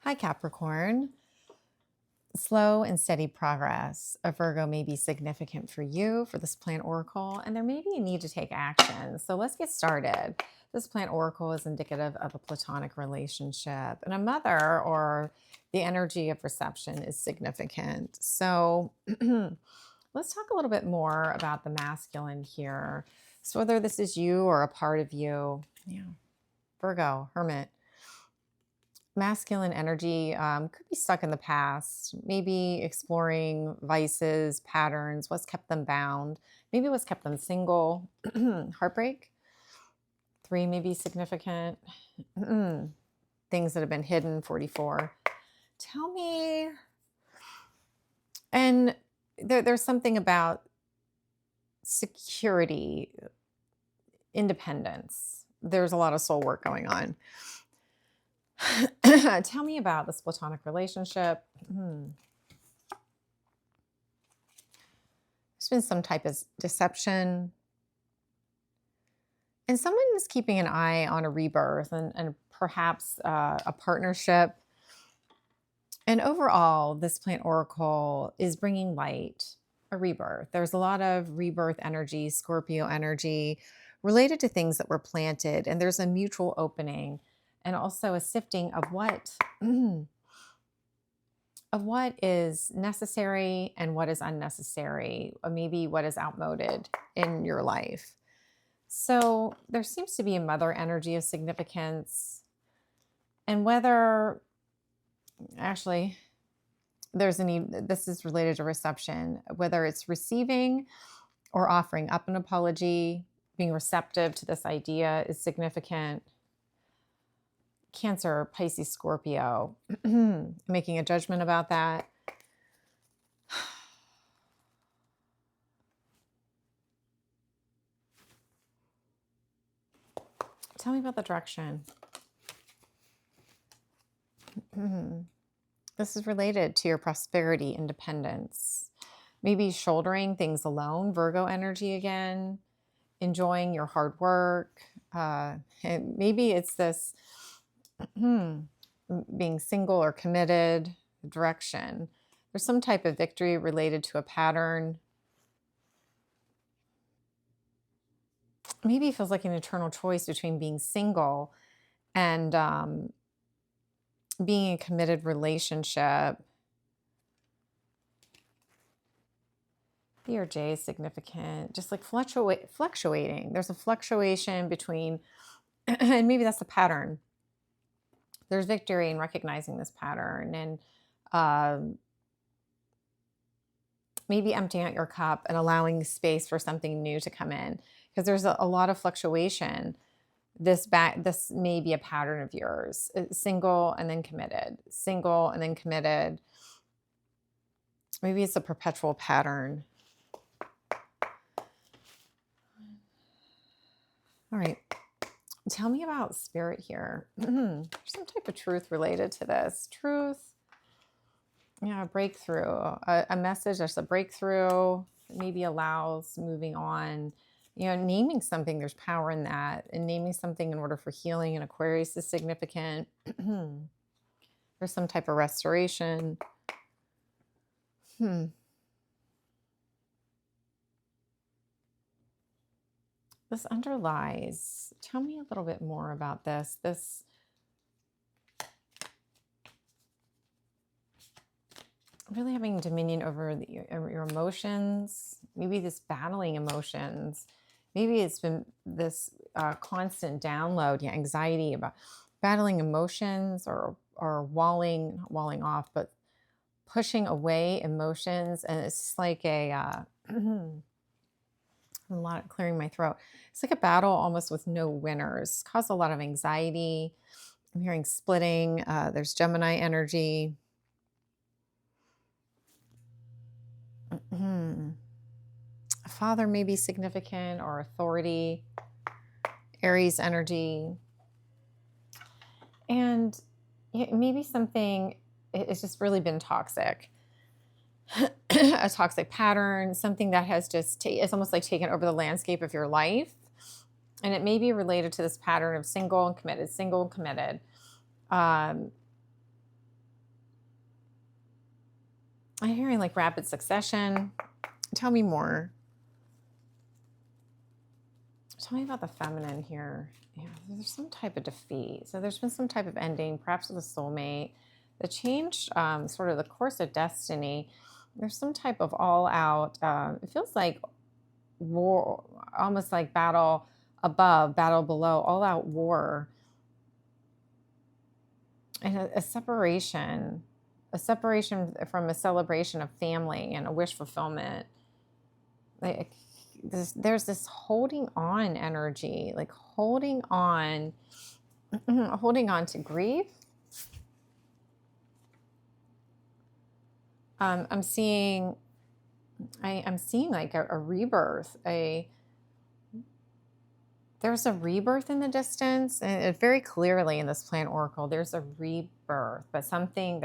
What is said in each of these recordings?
Hi, Capricorn. Slow and steady progress of Virgo may be significant for you for this plant oracle, and there may be a need to take action. So let's get started. This plant oracle is indicative of a platonic relationship, and a mother or the energy of reception is significant. So let's talk a little bit more about the masculine here. So whether this is you or a part of you, Virgo, Hermit. Masculine energy could be stuck in the past, maybe exploring vices, patterns, what's kept them bound, maybe what's kept them single, heartbreak. 3 may be significant. Things that have been hidden, 44. Tell me, and there's something about security, independence. There's a lot of soul work going on. Tell me about this platonic relationship. There's been some type of deception. And someone is keeping an eye on a rebirth and perhaps a partnership. And overall, this plant oracle is bringing light, a rebirth. There's a lot of rebirth energy, Scorpio energy, related to things that were planted. And there's a mutual opening. And also a sifting of what is necessary and what is unnecessary, or maybe what is outmoded in your life. So there seems to be a mother energy of significance. And whether, actually, there's a need, this is related to reception, whether it's receiving or offering up an apology, being receptive to this idea is significant. Cancer, Pisces, Scorpio, making a judgment about that. Tell me about the direction. This is related to your prosperity, independence, maybe shouldering things alone, Virgo energy again, enjoying your hard work. And maybe it's this being single or committed, direction. There's some type of victory related to a pattern. Maybe it feels like an eternal choice between being single and being in a committed relationship. B or J is significant, just like fluctuating. There's a fluctuation between, and maybe that's the pattern. There's victory in recognizing this pattern and maybe emptying out your cup and allowing space for something new to come in, because there's a lot of fluctuation. This may be a pattern of yours. Single and then committed, single and then committed. Maybe it's a perpetual pattern. All right. Tell me about spirit here. There's some type of truth related to this. Truth. Yeah, a breakthrough. A message that's a breakthrough. Maybe allows moving on. Naming something, there's power in that. And naming something in order for healing in Aquarius is significant. There's some type of restoration. This underlies. Tell me a little bit more about this. This really having dominion over your emotions. Maybe this battling emotions. Maybe it's been this constant download, anxiety about battling emotions or walling off, but pushing away emotions. And it's just like a lot of clearing my throat. It's like a battle almost with no winners. Cause a lot of anxiety. I'm hearing splitting. There's Gemini energy. A father may be significant, or authority. Aries energy. And maybe something, it's just really been toxic. A toxic pattern, something that has just, it's almost like taken over the landscape of your life. And it may be related to this pattern of single and committed, single and committed. I'm hearing like rapid succession. Tell me more. Tell me about the feminine here. Yeah, there's some type of defeat. So there's been some type of ending, perhaps with a soulmate, that changed sort of the course of destiny. There's some type of all out, it feels like war, almost like battle above, battle below, all out war. And a separation from a celebration of family and a wish fulfillment. Like there's this holding on energy, like holding on to grief. I'm seeing like a rebirth. There's a rebirth in the distance, and very clearly in this plant oracle, there's a rebirth. But something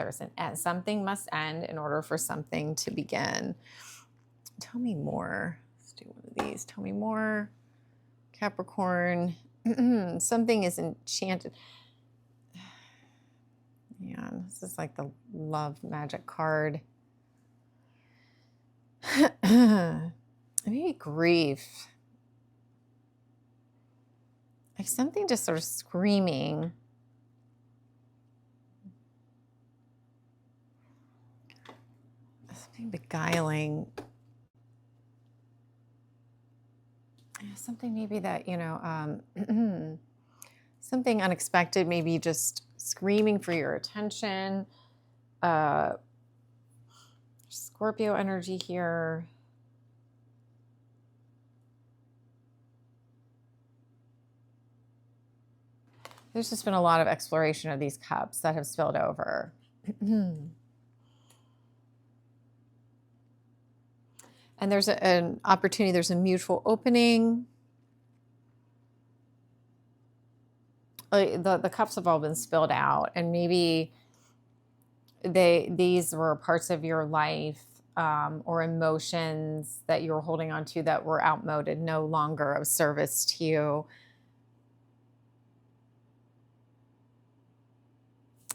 must end in order for something to begin. Tell me more. Let's do one of these. Tell me more, Capricorn. Something is enchanted. Yeah, this is like the love magic card. Maybe grief. Like something just sort of screaming. Something beguiling. Something maybe that, something unexpected, maybe just screaming for your attention. Scorpio energy here. There's just been a lot of exploration of these cups that have spilled over. And there's an opportunity, there's a mutual opening. The cups have all been spilled out, and maybe these were parts of your life or emotions that you were holding on to that were outmoded, no longer of service to you.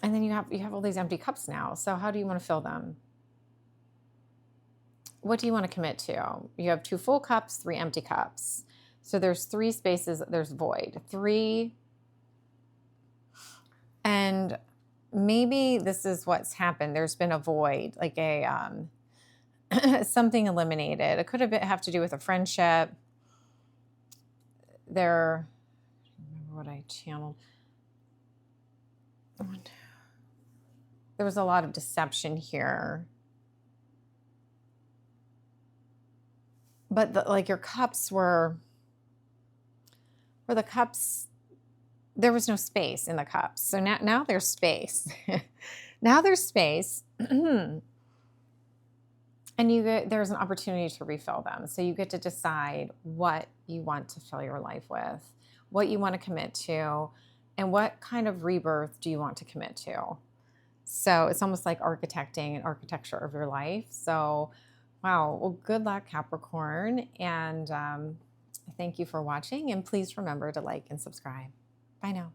And then you have all these empty cups now. So how do you want to fill them? What do you want to commit to? You have 2 full cups, 3 empty cups. So there's 3 spaces, there's void. 3. And maybe this is what's happened. There's been a void, like a something eliminated. It could have to do with a friendship. There, I don't remember what I channeled. There was a lot of deception here. But like your cups were the cups, there was no space in the cups. So now there's space. Now there's space. And there's an opportunity to refill them. So you get to decide what you want to fill your life with, what you want to commit to, and what kind of rebirth do you want to commit to. So it's almost like architecting an architecture of your life. So, wow. Well, good luck, Capricorn. And thank you for watching. And please remember to like and subscribe. Bye now.